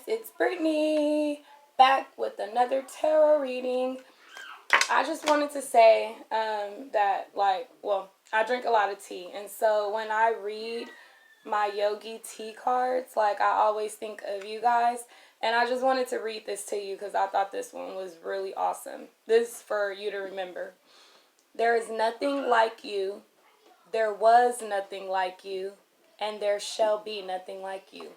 it's Brittany, back with another tarot reading. I just wanted to say that, I drink a lot of tea, and so when I read my yogi tea cards, I always think of you guys, and I just wanted to read this to you because I thought this one was really awesome. This is for you to remember. There is nothing like you, there was nothing like you, and there shall be nothing like you.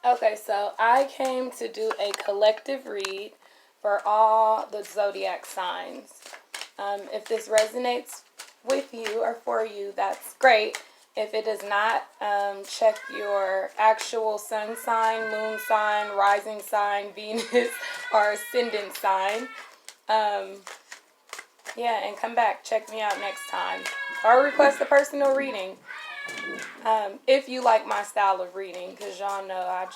Okay, so I came to do a collective read for all the zodiac signs. If this resonates with you or for you, that's great. If it does not, check your actual sun sign, moon sign, rising sign, Venus, or ascendant sign. Yeah, and come back. Check me out next time. Or request a personal reading. If you like my style of reading, because y'all know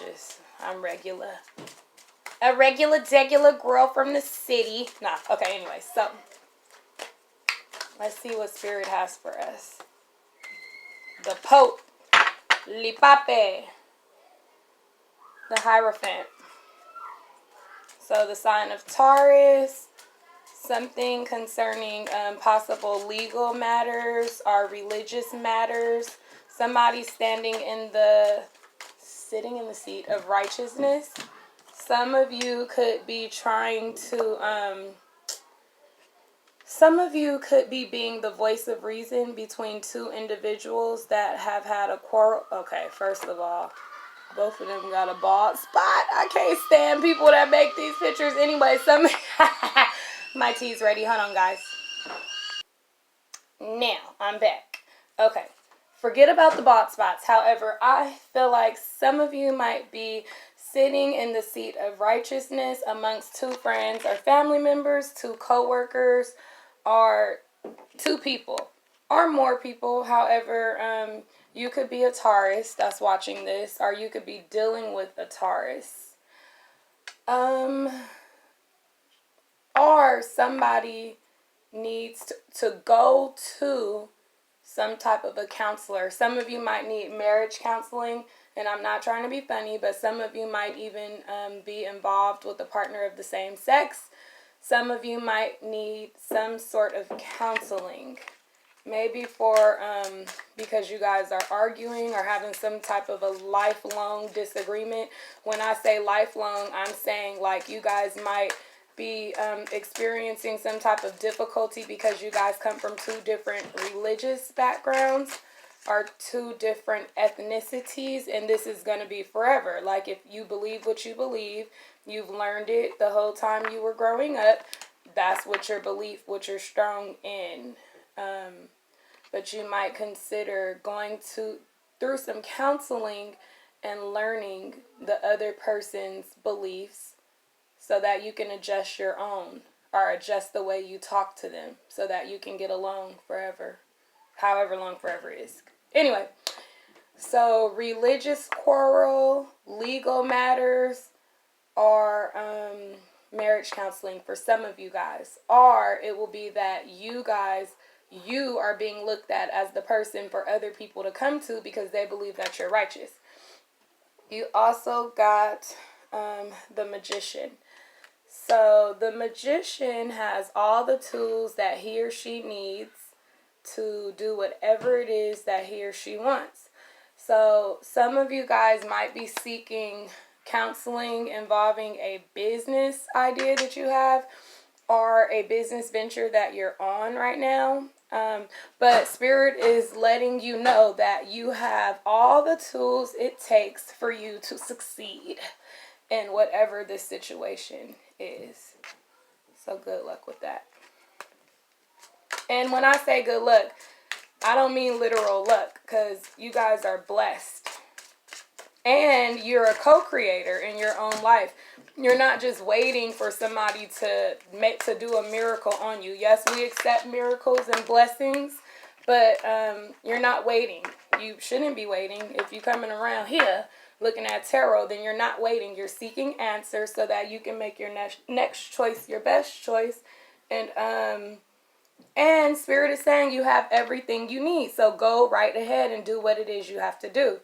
I'm regular. A regular, degular girl from the city. Nah, okay, anyway, so let's see what Spirit has for us. The Pope, Le Pape, the Hierophant. So the sign of Taurus, something concerning possible legal matters or religious matters. Somebody sitting in the seat of righteousness. Some of you could be trying to, some of you could be being the voice of reason between two individuals that have had a quarrel. Okay, first of all, both of them got a bald spot. I can't stand people that make these pictures. Anyway, my tea's ready. Hold on, guys. Now, I'm back. Okay. Forget about the bald spots. However, I feel like some of you might be sitting in the seat of righteousness amongst two friends or family members, two co-workers, or two people or more people. However, you could be a Taurus that's watching this, or you could be dealing with a Taurus. Or somebody needs to go to some type of a counselor. Some of you might need marriage counseling, and I'm not trying to be funny, but some of you might even be involved with a partner of the same sex. Some of you might need some sort of counseling. Maybe for, because you guys are arguing or having some type of a lifelong disagreement. When I say lifelong, I'm saying like you guys might be experiencing some type of difficulty because you guys come from two different religious backgrounds or two different ethnicities, and this is going to be forever. Like if you believe what you believe, you've learned it the whole time you were growing up, that's what your belief, what you're strong in. But you might consider going through some counseling and learning the other person's beliefs so that you can adjust your own or adjust the way you talk to them so that you can get along forever, however long forever is. Anyway, so religious quarrel, legal matters, or marriage counseling for some of you guys. Or it will be that you are being looked at as the person for other people to come to because they believe that you're righteous. You also got the Magician. So the Magician has all the tools that he or she needs to do whatever it is that he or she wants. So some of you guys might be seeking counseling involving a business idea that you have or a business venture that you're on right now. But Spirit is letting you know that you have all the tools it takes for you to succeed in whatever this situation is. So good luck with that. And when I say good luck, I don't mean literal luck, because you guys are blessed. And you're a co-creator in your own life. You're not just waiting for somebody to do a miracle on you. Yes, we accept miracles and blessings, but you're not waiting. You shouldn't be waiting. If you're coming around here looking at tarot, then you're not waiting. You're seeking answers so that you can make your next choice your best choice. And Spirit is saying you have everything you need. So go right ahead and do what it is you have to do.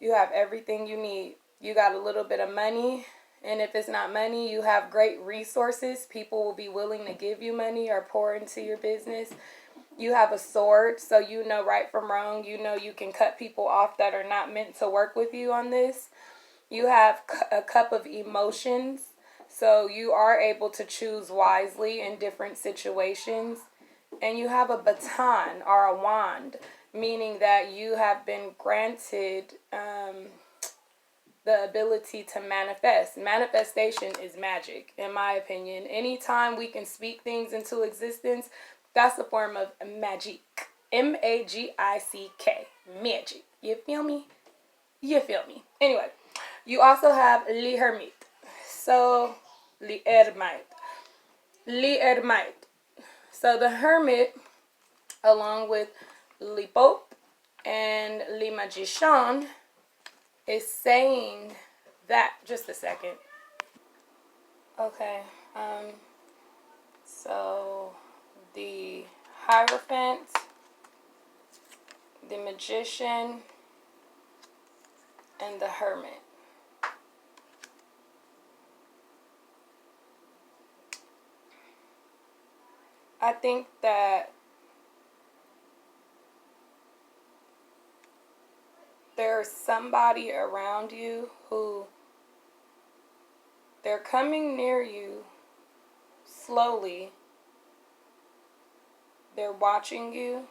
You have everything you need. You got a little bit of money, and if it's not money, you have great resources. People will be willing to give you money or pour into your business. You have a sword, so you know right from wrong. You know you can cut people off that are not meant to work with you on this. You have a cup of emotions, so you are able to choose wisely in different situations. And you have a baton or a wand, meaning that you have been granted the ability to manifest. Manifestation is magic, in my opinion. Anytime we can speak things into existence, that's a form of magic. M-A-G-I-C-K. Magic. You feel me? You feel me? Anyway, you also have l'hermite. So, l'hermite. L'hermite. So the hermit, along with le pope and le magician, is saying that. Just a second. Okay. So the Hierophant, the Magician, and the Hermit. I think that there's somebody around you who they're coming near you slowly. They're watching you.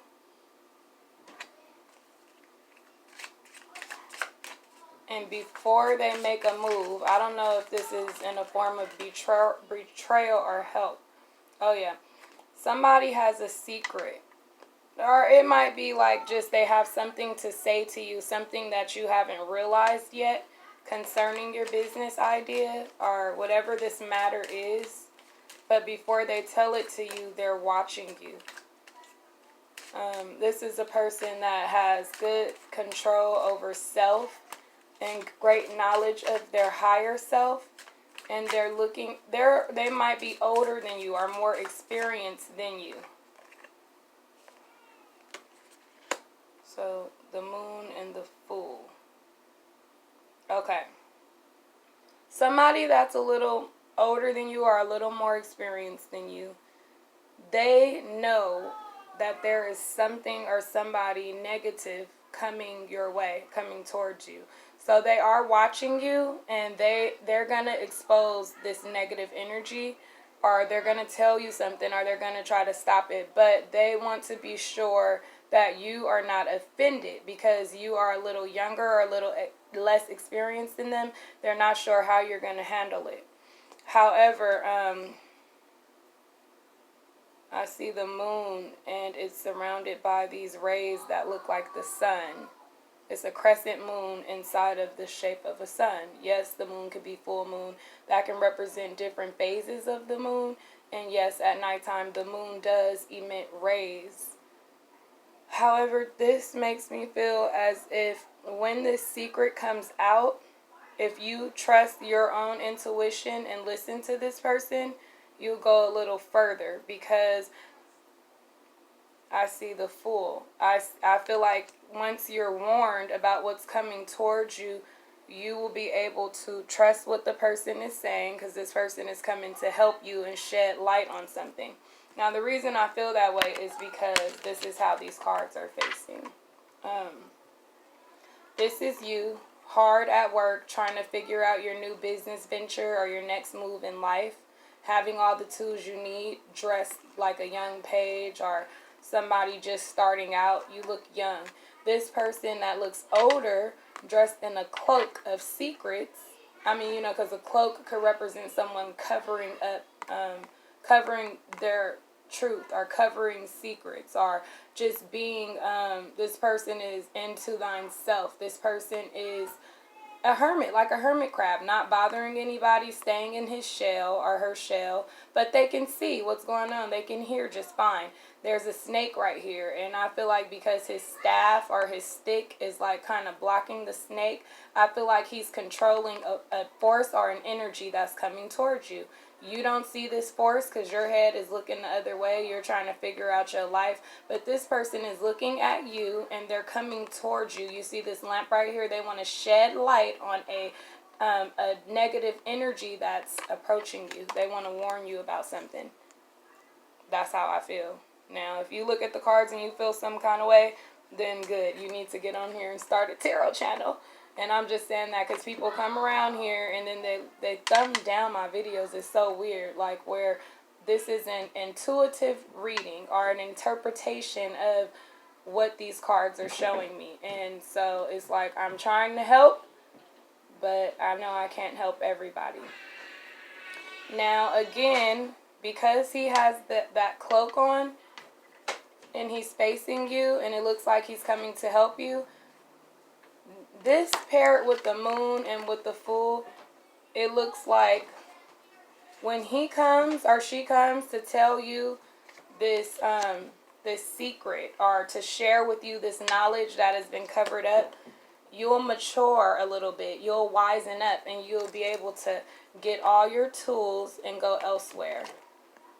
And before they make a move, I don't know if this is in a form of betrayal or help. Oh yeah. Somebody has a secret. Or it might be like just they have something to say to you, something that you haven't realized yet concerning your business idea or whatever this matter is. But before they tell it to you, they're watching you. This is a person that has good control over self and great knowledge of their higher self. And they might be older than you or more experienced than you. So, the Moon and the Fool. Okay. Somebody that's a little older than you or a little more experienced than you, they know that there is something or somebody negative coming your way, coming towards you. So they are watching you, and they're going to expose this negative energy, or they're going to tell you something, or they're going to try to stop it. But they want to be sure that you are not offended because you are a little younger or a little less experienced than them. They're not sure how you're going to handle it. However, I see the moon, and it's surrounded by these rays that look like the sun. It's a crescent moon inside of the shape of a sun. Yes, the moon could be full moon. That can represent different phases of the moon. And yes, at nighttime, the moon does emit rays. However, this makes me feel as if when this secret comes out, if you trust your own intuition and listen to this person, you'll go a little further, because I see the Fool. I feel like once you're warned about what's coming towards you, you will be able to trust what the person is saying, because this person is coming to help you and shed light on something. Now, the reason I feel that way is because this is how these cards are facing. This is you, hard at work, trying to figure out your new business venture or your next move in life, having all the tools you need, dressed like a young page or somebody just starting out. You look young. This person that looks older, dressed in a cloak of secrets. I mean, because a cloak could represent someone covering up, covering their truth, or covering secrets, or just being, this person is into thyself. This person is a hermit, like a hermit crab, not bothering anybody, staying in his shell or her shell, but they can see what's going on. They can hear just fine. There's a snake right here, and I feel like because his staff or his stick is like kind of blocking the snake, I feel like he's controlling a force or an energy that's coming towards you. You don't see this force because your head is looking the other way. You're trying to figure out your life. But this person is looking at you and they're coming towards you. You see this lamp right here? They want to shed light on a negative energy that's approaching you. They want to warn you about something. That's how I feel. Now, if you look at the cards and you feel some kind of way, then good. You need to get on here and start a tarot channel. And I'm just saying that because people come around here and then they thumb down my videos. It's so weird. Like, where this is an intuitive reading or an interpretation of what these cards are showing me. And so it's like I'm trying to help, but I know I can't help everybody. Now, again, because he has that cloak on and he's facing you and it looks like he's coming to help you, this paired with the moon and with the fool, it looks like when he comes or she comes to tell you this this secret or to share with you this knowledge that has been covered up, you'll mature a little bit. You'll wisen up and you'll be able to get all your tools and go elsewhere.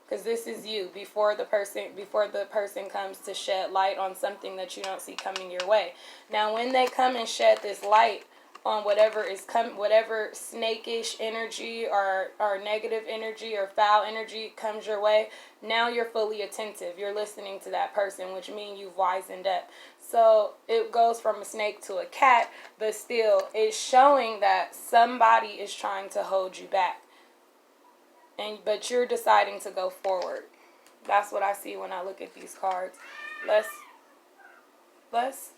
Because this is you before the person comes to shed light on something that you don't see coming your way. Now, when they come and shed this light on whatever snakish energy or negative energy or foul energy comes your way, now you're fully attentive. You're listening to that person, which means you've wisened up. So it goes from a snake to a cat, but still it's showing that somebody is trying to hold you back. But you're deciding to go forward. That's what I see when I look at these cards. Let's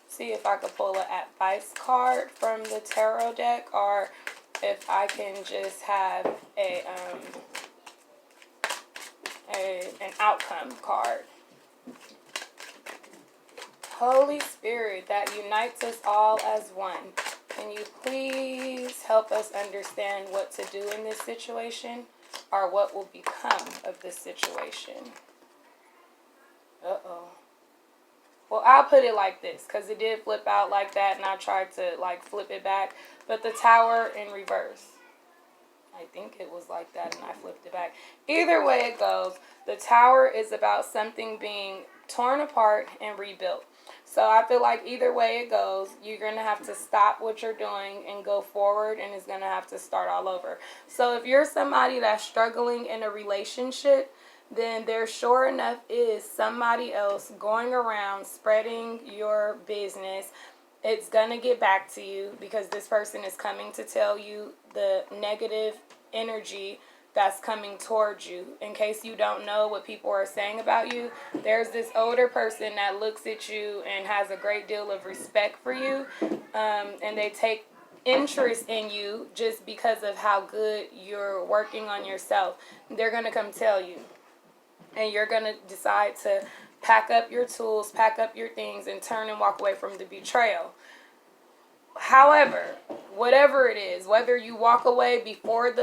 see if I could pull an advice card from the tarot deck, or if I can just have an outcome card. Holy Spirit that unites us all as one, can you please help us understand what to do in this situation? Or what will become of this situation. Uh-oh. Well, I'll put it like this, because it did flip out like that, and I tried to, like, flip it back. But the Tower in reverse. I think it was like that, and I flipped it back. Either way it goes, the Tower is about something being torn apart and rebuilt. So I feel like either way it goes, you're going to have to stop what you're doing and go forward, and it's going to have to start all over. So if you're somebody that's struggling in a relationship, then there sure enough is somebody else going around spreading your business. It's going to get back to you because this person is coming to tell you the negative energy that's coming towards you. In case you don't know what people are saying about you, there's this older person that looks at you and has a great deal of respect for you, and they take interest in you just because of how good you're working on yourself. They're going to come tell you, and you're going to decide to pack up your tools, pack up your things, and turn and walk away from the betrayal. However, whatever it is, whether you walk away before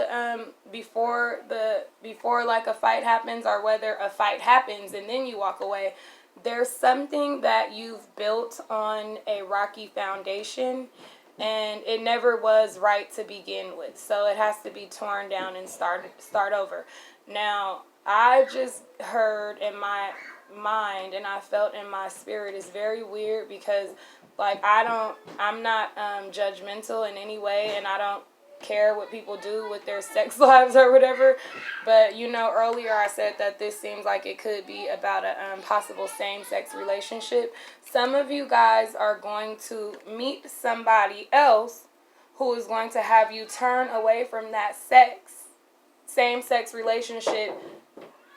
like a fight happens, or whether a fight happens and then you walk away, there's something that you've built on a rocky foundation, and it never was right to begin with. So it has to be torn down and start over. Now, I just heard in my mind and I felt in my spirit, is very weird because, like, I'm not judgmental in any way, and I don't care what people do with their sex lives or whatever. But, you know, earlier I said that this seems like it could be about a possible same-sex relationship. Some of you guys are going to meet somebody else who is going to have you turn away from that same-sex relationship,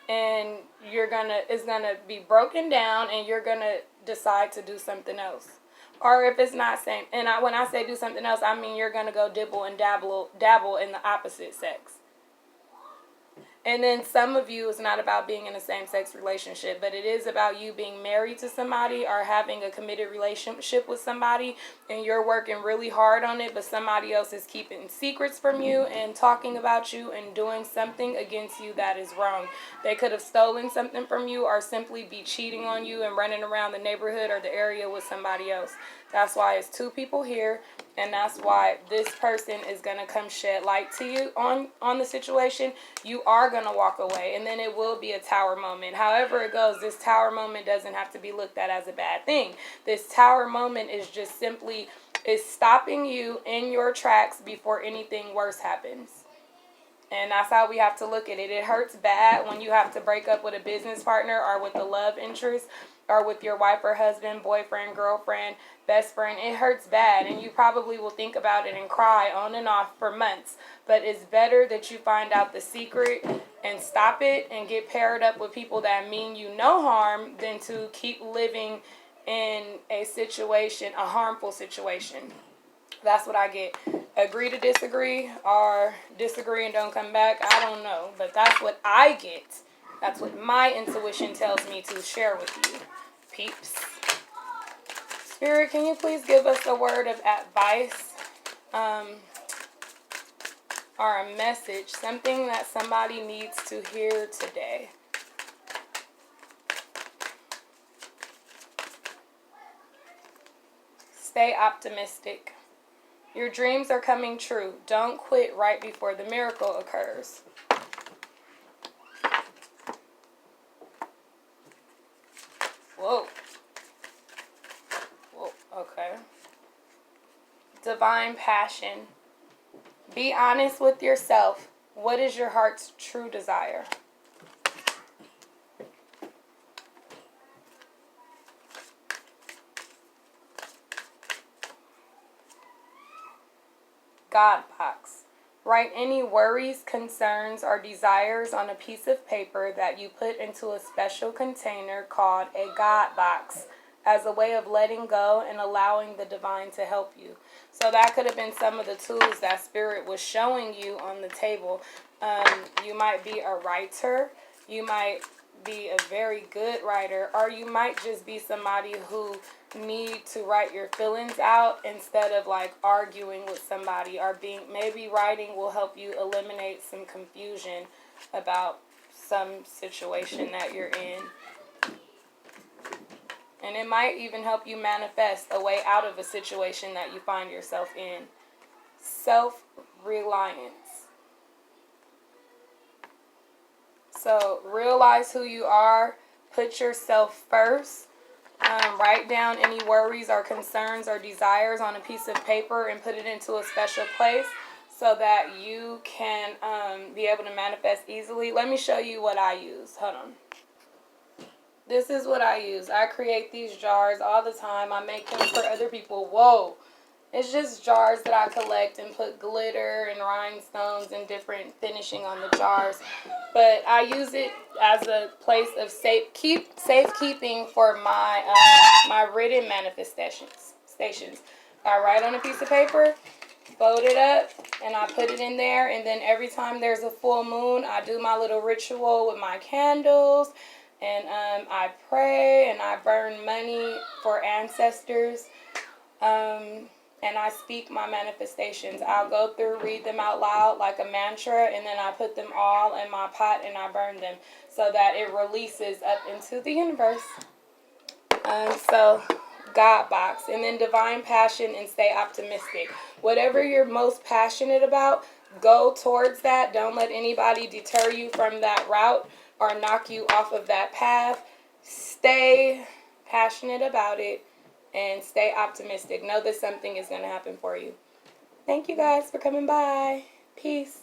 and it's gonna be broken down, and you're gonna decide to do something else. Or if it's not same, and when I say do something else, I mean you're gonna go dibble and dabble in the opposite sex. And then some of you, it's not about being in a same-sex relationship, but it is about you being married to somebody or having a committed relationship with somebody, and you're working really hard on it, but somebody else is keeping secrets from you and talking about you and doing something against you that is wrong. They could have stolen something from you, or simply be cheating on you and running around the neighborhood or the area with somebody else. That's why it's two people here. And that's why this person is going to come shed light to you on the situation. You are going to walk away, and then it will be a tower moment. However it goes, this tower moment doesn't have to be looked at as a bad thing. This tower moment is just simply is stopping you in your tracks before anything worse happens. And that's how we have to look at it. It hurts bad when you have to break up with a business partner or with a love interest or with your wife or husband, boyfriend, girlfriend, best friend. It hurts bad, and you probably will think about it and cry on and off for months. But it's better that you find out the secret and stop it and get paired up with people that mean you no harm than to keep living in a situation, a harmful situation. That's what I get. Agree to disagree or disagree and don't come back. I don't know. But that's what I get. That's what my intuition tells me to share with you, peeps. Spirit, can you please give us a word of advice or a message, something that somebody needs to hear today? Stay optimistic. Your dreams are coming true. Don't quit right before the miracle occurs. Whoa. Whoa, okay. Divine passion. Be honest with yourself. What is your heart's true desire? God box. Write any worries, concerns, or desires on a piece of paper that you put into a special container called a God box as a way of letting go and allowing the divine to help you. So that could have been some of the tools that Spirit was showing you on the table. You might be a writer. You might be a very good writer, or you might just be somebody who need to write your feelings out instead of like arguing with somebody, or maybe writing will help you eliminate some confusion about some situation that you're in. And it might even help you manifest a way out of a situation that you find yourself in. Self-reliance. So realize who you are. Put yourself first. Write down any worries or concerns or desires on a piece of paper and put it into a special place so that you can be able to manifest easily. Let me show you what I use. Hold on. This is what I use. I create these jars all the time. I make them for other people. Whoa. It's just jars that I collect and put glitter and rhinestones and different finishing on the jars. But I use it as a place of safekeeping for my my written manifestations. I write on a piece of paper, fold it up, and I put it in there. And then every time there's a full moon, I do my little ritual with my candles. And I pray and I burn money for ancestors. And I speak my manifestations. I'll go through, read them out loud like a mantra, and then I put them all in my pot and I burn them so that it releases up into the universe. So, God box. And then divine passion and stay optimistic. Whatever you're most passionate about, go towards that. Don't let anybody deter you from that route or knock you off of that path. Stay passionate about it. And stay optimistic. Know that something is going to happen for you. Thank you guys for coming by. Peace.